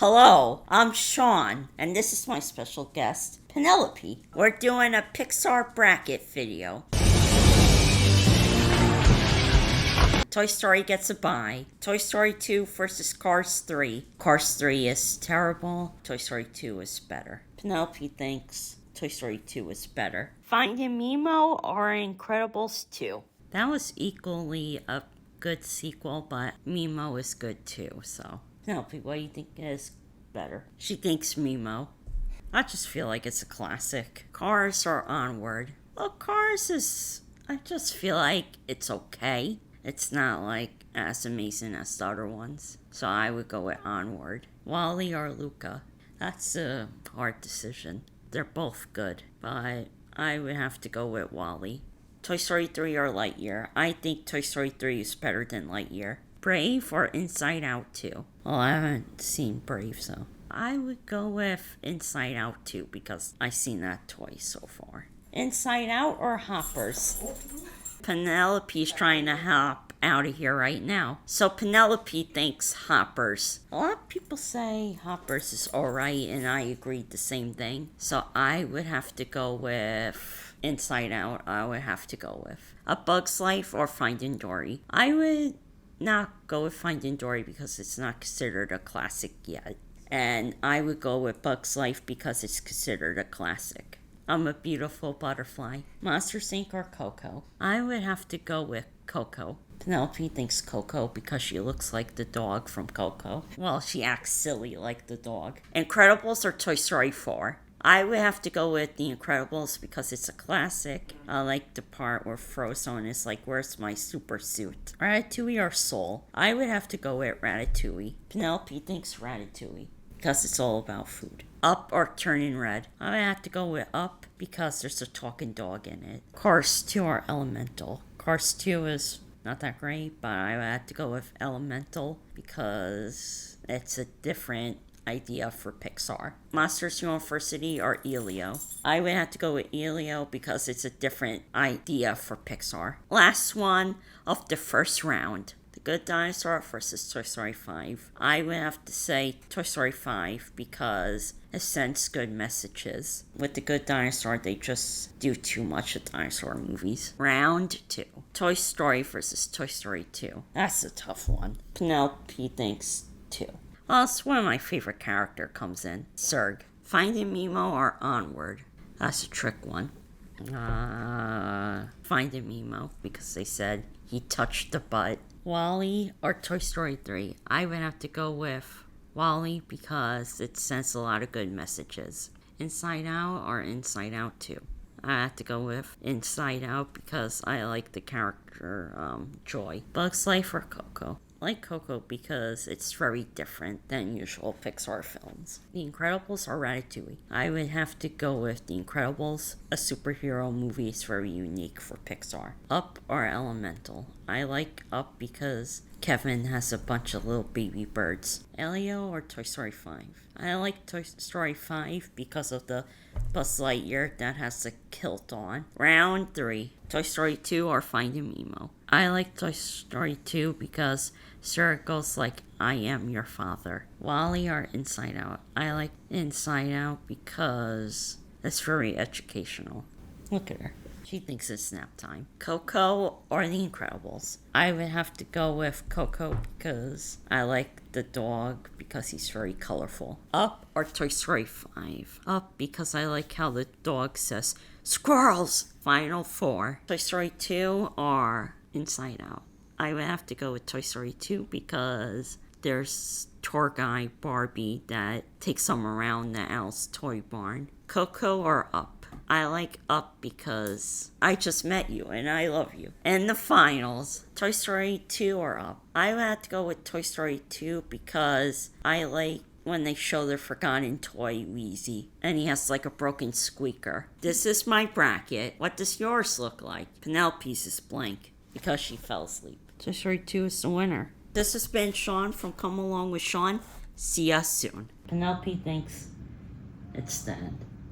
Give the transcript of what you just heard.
Hello, I'm Shaun, and this is my special guest, Penelope. We're doing a Pixar bracket video. Toy Story gets a bye. Toy Story 2 versus Cars 3. Cars 3 is terrible. Toy Story 2 is better. Penelope thinks Toy Story 2 is better. Finding Nemo or Incredibles 2? That was equally a good sequel, but Nemo is good too, so. Penelope, what do you think is better? She thinks Nemo. I just feel like it's a classic. Cars or Onward? Well, Cars is, I just feel like it's okay. It's not like as amazing as the other ones. So I would go with Onward. Wall-E or Luca? That's a hard decision. They're both good, but I would have to go with Wall-E. Toy Story 3 or Lightyear? I think Toy Story 3 is better than Lightyear. Brave or Inside Out 2? Well, I haven't seen Brave, so I would go with Inside Out 2 because I've seen that twice so far. Inside Out or Hoppers? Penelope's trying to hop out of here right now. So Penelope thinks Hoppers. A lot of people say Hoppers is alright, and I agreed the same thing. So I would have to go with Inside Out. I would have to go with A Bug's Life or Finding Dory. I would not go with Finding Dory because it's not considered a classic yet. And I would go with Bug's Life because it's considered a classic. I'm a Beautiful Butterfly. Monsters Inc. or Coco? I would have to go with Coco. Penelope thinks Coco because she looks like the dog from Coco. Well, she acts silly like the dog. Incredibles or Toy Story 4? I would have to go with The Incredibles because it's a classic. I like the part where Frozone is like, where's my super suit? Ratatouille or Soul? I would have to go with Ratatouille. Penelope thinks Ratatouille because it's all about food. Up or Turning Red? I would have to go with Up because there's a talking dog in it. Cars 2 or Elemental? Cars 2 is not that great, but I would have to go with Elemental because it's a different idea for Pixar. Monsters University or Elio? I would have to go with Elio because it's a different idea for Pixar. Last one of the first round. The Good Dinosaur versus Toy Story 5. I would have to say Toy Story 5 because it sends good messages. With The Good Dinosaur, they just do too much of dinosaur movies. Round 2. Toy Story versus Toy Story 2. That's a tough one. Penelope thinks 2. Well, it's when my favorite character comes in. Zurg. Finding Nemo or Onward? That's a trick one. Finding Nemo because they said he touched the butt. Wall-E or Toy Story 3? I would have to go with Wall-E because it sends a lot of good messages. Inside Out or Inside Out 2? I have to go with Inside Out because I like the character Joy. Bug's Life or Coco? I like Coco because it's very different than usual Pixar films. The Incredibles or Ratatouille? I would have to go with The Incredibles. A superhero movie is very unique for Pixar. Up or Elemental? I like Up because Kevin has a bunch of little baby birds. Elio or Toy Story 5? I like Toy Story 5 because of the Buzz Lightyear that has a kilt on. Round 3. Toy Story 2 or Finding Nemo? I like Toy Story 2 because Sarah goes like, I am your father. Wall-E or Inside Out? I like Inside Out because it's very educational. Look at her. She thinks it's nap time. Coco or The Incredibles? I would have to go with Coco because I like the dog because he's very colorful. Up or Toy Story 5? Up because I like how the dog says, squirrels! Final 4. Toy Story 2 or Inside Out? I would have to go with Toy Story 2 because there's tour guide Barbie that takes them around the Al's Toy Barn. Coco or Up? I like Up because I just met you and I love you. And the finals, Toy Story 2 or Up? I would have to go with Toy Story 2 because I like when they show the forgotten toy Wheezy and he has like a broken squeaker. This is my bracket. What does yours look like? Penelope's is blank because she fell asleep. Toy Story 2 is the winner. This has been Shaun from Come Along with Shaun. See ya soon. Penelope thinks it's the end.